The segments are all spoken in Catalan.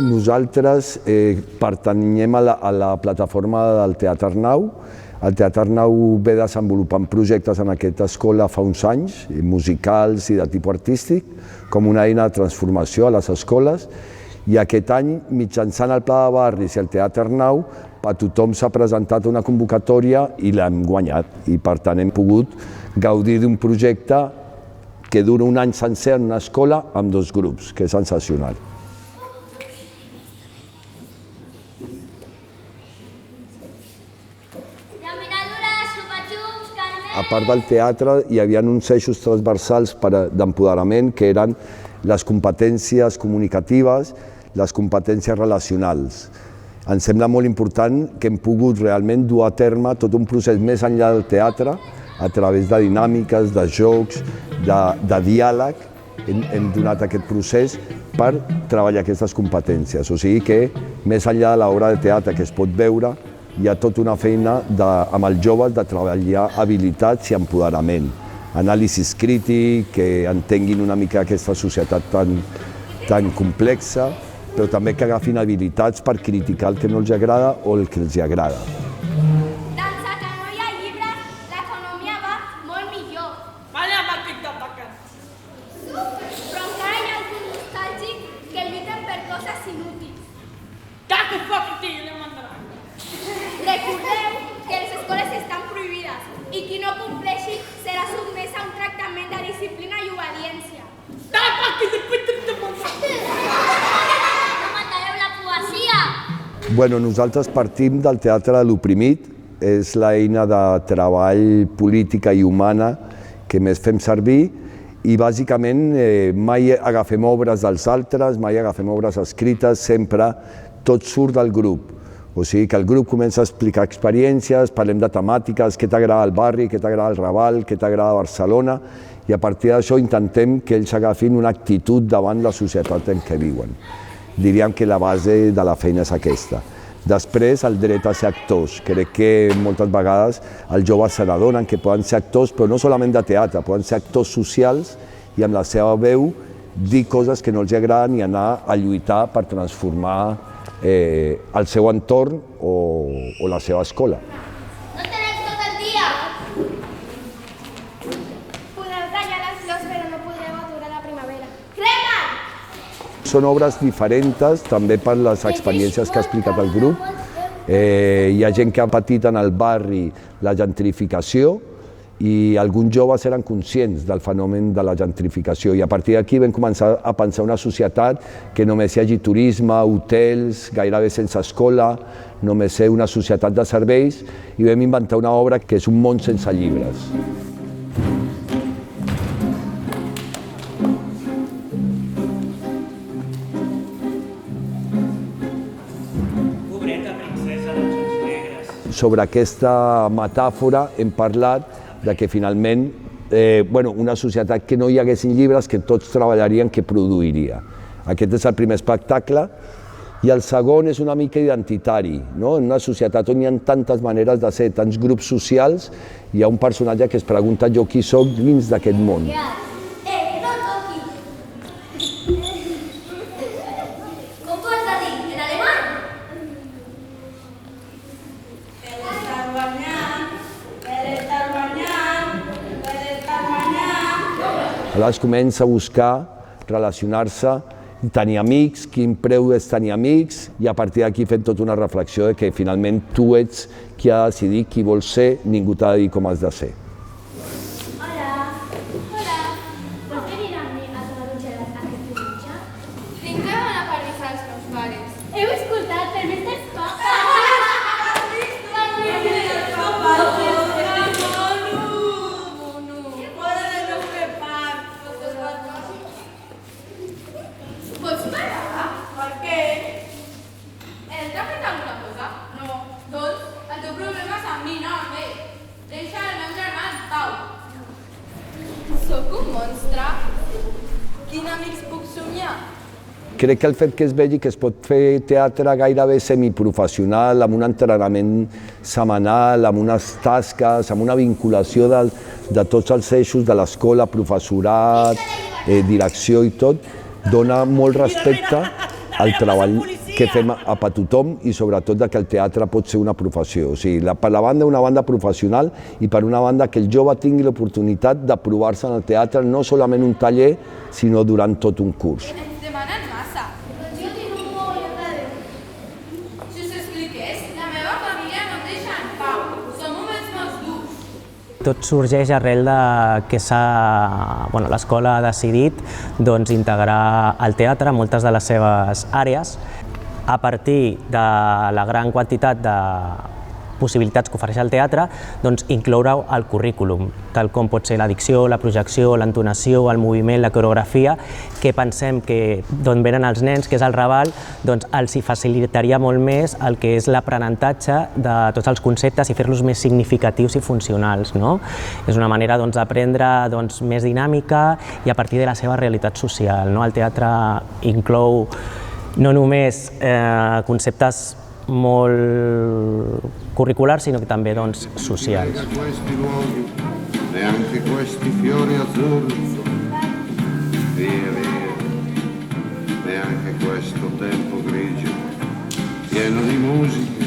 Nosaltres pertanyem a la plataforma del Teatre Arnau. El Teatre Arnau ve desenvolupant projectes en aquesta escola fa uns anys, musicals i de tipus artístic, com una eina de transformació a les escoles. I aquest any, mitjançant el Pla de Barris i el Teatre Arnau, a tothom s'ha presentat una convocatòria i l'hem guanyat. I per tant hem pogut gaudir d'un projecte que dura un any sencer en una escola amb 2 grups, que és sensacional. A part del teatre, hi havia uns eixos transversals d'empoderament que eren les competències comunicatives, les competències relacionals. Ens sembla molt important que hem pogut realment dur a terme tot un procés més enllà del teatre, a través de dinàmiques, de jocs, de diàleg. Hem donat aquest procés per treballar aquestes competències. O sigui que, més enllà de l'obra de teatre que es pot veure, hi ha tota una feina amb els joves de treballar habilitats i empoderament, anàlisi crític, que entenguin una mica aquesta societat tan complexa, però també que agafin habilitats per criticar el que no els agrada o el que els agrada. Dansa, que no hi ha llibres, l'economia va molt millor. Vale, amb el TikTok, vaca. Però encara hi ha algun nostàlgic que lluiten per coses inútils. Que fucking tío, le mandarà. Recordeu que les escoles estan prohibides i qui no compleixi serà sotmès a un tractament de disciplina i obediència. Bueno, nosaltres partim del teatre de l'oprimit, és l'eina de treball política i humana que més fem servir i bàsicament mai agafem obres dels altres, mai agafem obres escrites, sempre tot surt del grup. O sigui que el grup comença a explicar experiències, parlem de temàtiques, què t'agrada al barri, què t'agrada al Raval, què t'agrada a Barcelona, i a partir d'això intentem que ells agafin una actitud davant la societat en què viuen. Diríem que la base de la feina és aquesta. Després, el dret a ser actors. Crec que moltes vegades els joves se n'adonen que poden ser actors, però no solament de teatre, poden ser actors socials i amb la seva veu dir coses que no els agraden i anar a lluitar per transformar el seu entorn o la seva escola. No tenim tot el dia! Podeu tallar les flors, però no podreu aturar la primavera. Crema! Són obres diferents, també per les experiències que ha explicat el grup. Hi ha gent que ha patit en el barri la gentrificació i alguns joves eren conscients del fenomen de la gentrificació i a partir d'aquí vam començar a pensar una societat que només hi hagi turisme, hotels, gairebé sense escola, només ser una societat de serveis i vam inventar una obra que és un món sense llibres. Sobre aquesta metàfora hem parlat de que finalment una societat que no hi haguessin llibres, que tots treballarien, que produiria. Aquest és el primer espectacle i el segon és una mica identitari. En una societat on hi ha tantes maneres de ser, tants grups socials, hi ha un personatge que es pregunta jo qui soc dins d'aquest món. Aleshores comença a buscar relacionar-se, tenir amics, quin preu és tenir amics, i a partir d'aquí fem tota una reflexió de que finalment tu ets qui ha de decidir qui vols ser, ningú t'ha de dir com has de ser. Hola. Pots venir amb mi a tomar un gelat a aquest diumenge? Tinc que demanar permís als meus pares. Heu escoltat per més d'espa? Pots parar? Per què? T'ha fet alguna cosa? No. Doncs el teu problema és amb mi, no amb ell. Deixa el meu germà en pau. Sóc un monstre? Quins amics puc somiar? Crec que el fet que es vegi que es pot fer teatre gairebé semiprofessional, amb un entrenament setmanal, amb unes tasques, amb una vinculació de tots els eixos de l'escola, professorat, direcció i tot, dona molt respecte el treball que fem a tothom i sobretot que el teatre pot ser una professió. O sigui, per la banda una banda professional i per una banda que el jove tingui l'oportunitat de provar-se en el teatre no solament un taller, sinó durant tot un curs. Ens demanen massa. Jo tinc un moll de Déu. Si us expliqués, la meva família no em deixa en pau. Som moments molt durs. Tot sorgeix arrel de que l'escola ha decidit integrar el teatre a moltes de les seves àrees a partir de la gran quantitat de possibilitats que ofereix el teatre, incloure-ho al currículum, tal com pot ser la dicció, la projecció, l'entonació, el moviment, la coreografia, que pensem que d'on venen els nens, que és el Raval, els hi facilitaria molt més el que és l'aprenentatge de tots els conceptes i fer-los més significatius i funcionals. És una manera d'aprendre més dinàmica i a partir de la seva realitat social. El teatre inclou no només conceptes molt curriculars, sinó que també socials. Neanche questi fiori azzurri, via via, neanche questo tempo grigio, pieno di musica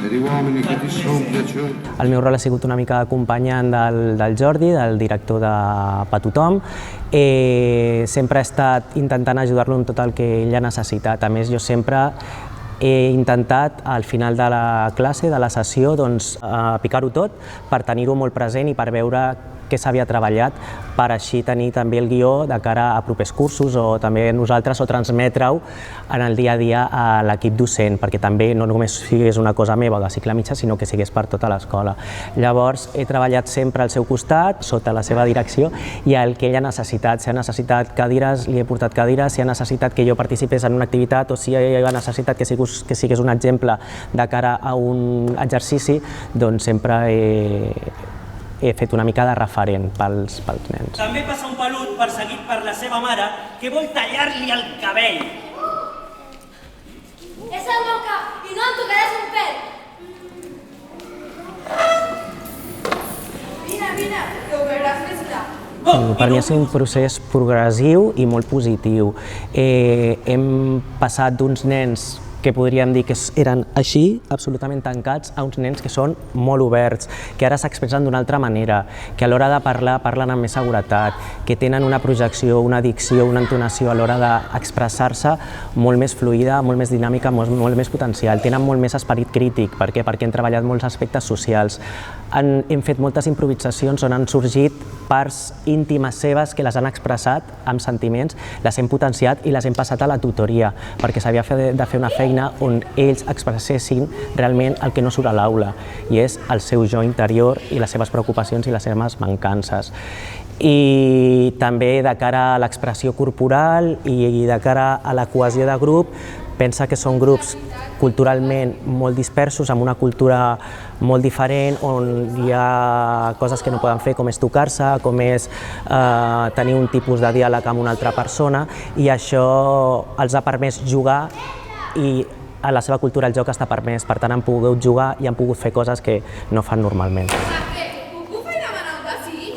e di uomini che ti sono piaciuti. El meu rol ha sigut una mica acompanyant del Jordi, del director de Pa Tothom. Sempre he estat intentant ajudar-lo en tot el que ell ha necessitat. A més, jo sempre he intentat, al final de la classe, de la sessió, picar-ho tot per tenir-ho molt present i per veure què s'havia treballat, per així tenir també el guió de cara a propers cursos o també nosaltres, o transmetre-ho en el dia a dia a l'equip docent, perquè també no només sigués una cosa meva de cicle mitjà, sinó que sigués per tota l'escola. Llavors, he treballat sempre al seu costat, sota la seva direcció, i el que ell ha necessitat. Si ha necessitat cadires, li he portat cadires. Si ha necessitat que jo participés en una activitat o si ha necessitat que sigués un exemple de cara a un exercici, doncs sempre he fet una mica de referent pels nens. També passa un pelut perseguit per la seva mare que vol tallar-li el cabell. És el meu cap i no em tocaràs un pèl. Vine, que ho veuràs més clar. Per mi ha sigut un procés progressiu i molt positiu. Hem passat d'uns nens que podríem dir que eren així, absolutament tancats, a uns nens que són molt oberts, que ara s'expressen d'una altra manera, que a l'hora de parlar parlen amb més seguretat, que tenen una projecció, una dicció, una entonació a l'hora d'expressar-se molt més fluida, molt més dinàmica, molt més potencial, tenen molt més esperit crític. Per què? Perquè hem treballat molts aspectes socials. Hem fet moltes improvisacions on han sorgit parts íntimes seves que les han expressat amb sentiments, les hem potenciat i les hem passat a la tutoria, perquè s'havia de fer una feina on ells expressessin realment el que no surt a l'aula, i és el seu jo interior i les seves preocupacions i les seves mancances. I també de cara a l'expressió corporal i de cara a la cohesió de grup, pensa que són grups culturalment molt dispersos, amb una cultura molt diferent, on hi ha coses que no poden fer, com és tocar-se, com és tenir un tipus de diàleg amb una altra persona, i això els ha permès jugar, i a la seva cultura el joc està permès. Per tant, han pogut jugar i han pogut fer coses que no fan normalment. Puc fer demanar un desig?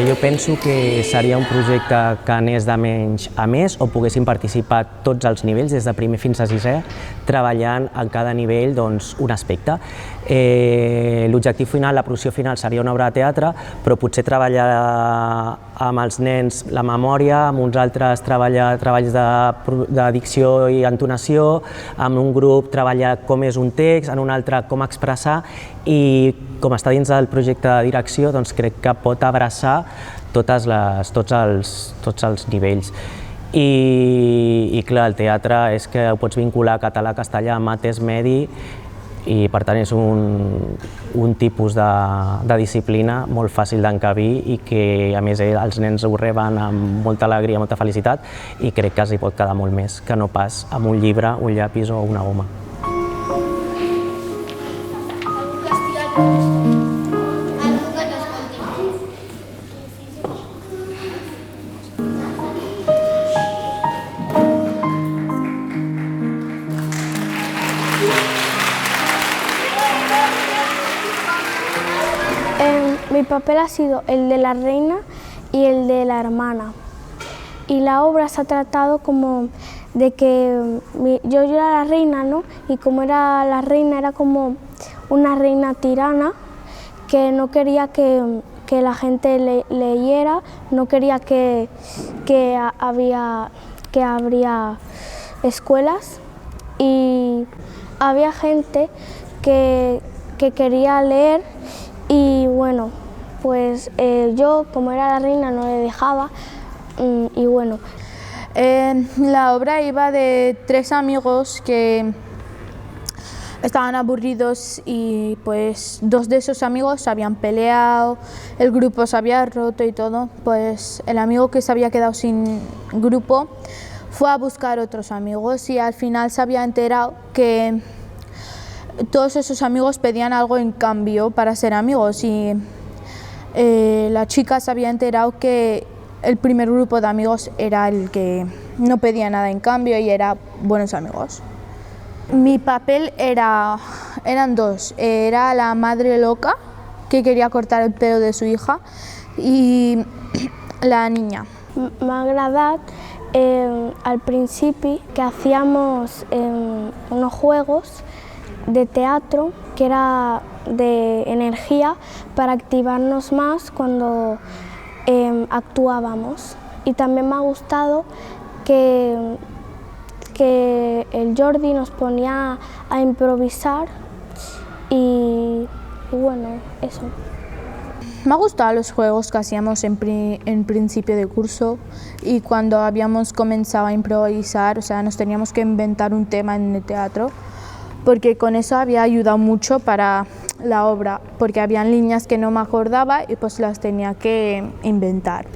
Jo penso que seria un projecte que anés de menys a més, on poguessin participar tots els nivells, des de primer fins a sisè, treballant en cada nivell un aspecte. L'objectiu final, la producció final, seria una obra de teatre, però potser treballar amb els nens la memòria, amb uns altres treballar treballs de dicció i entonació, amb un grup treballar com és un text, en un altre com expressar, i com està dins del projecte de direcció, crec que pot abraçar tots els nivells. I clar, el teatre és que ho pots vincular a català, castellà, mates, medi, i per tant és un tipus de disciplina molt fàcil d'encabir i que a més els nens ho reben amb molta alegria, molta felicitat, i crec que els hi pot quedar molt més que no pas amb un llibre, un llapis o una goma. Mi papel ha sido el de la reina y el de la hermana. Y la obra se ha tratado como de que yo era la reina, ¿no? Y como era la reina, era como una reina tirana que no quería que la gente leyera, no quería que habría escuelas, y había gente que quería leer, y bueno, pues yo, como era la reina, no le dejaba, y bueno. La obra iba de 3 amigos que estaban aburridos y pues 2 de esos amigos se habían peleado, el grupo se había roto y todo. Pues el amigo que se había quedado sin grupo fue a buscar otros amigos y al final se había enterado que todos esos amigos pedían algo en cambio para ser amigos, y la chica se había enterado que el primer grupo de amigos era el que no pedía nada en cambio y era buenos amigos. Mi papel eran 2, era la madre loca que quería cortar el pelo de su hija i la niña. M'ha agradat al principi que hacíamos unos juegos de teatro que era de energía para activarnos más cuando actuábamos. Y también me ha gustado que el Jordi nos ponía a improvisar y bueno, eso. Me ha gustado los juegos que hacíamos en principio de curso, y cuando habíamos comenzado a improvisar, o sea, nos teníamos que inventar un tema en el teatro, porque con eso había ayudado mucho para la obra, porque habían líneas que no me acordaba y pues las tenía que inventar.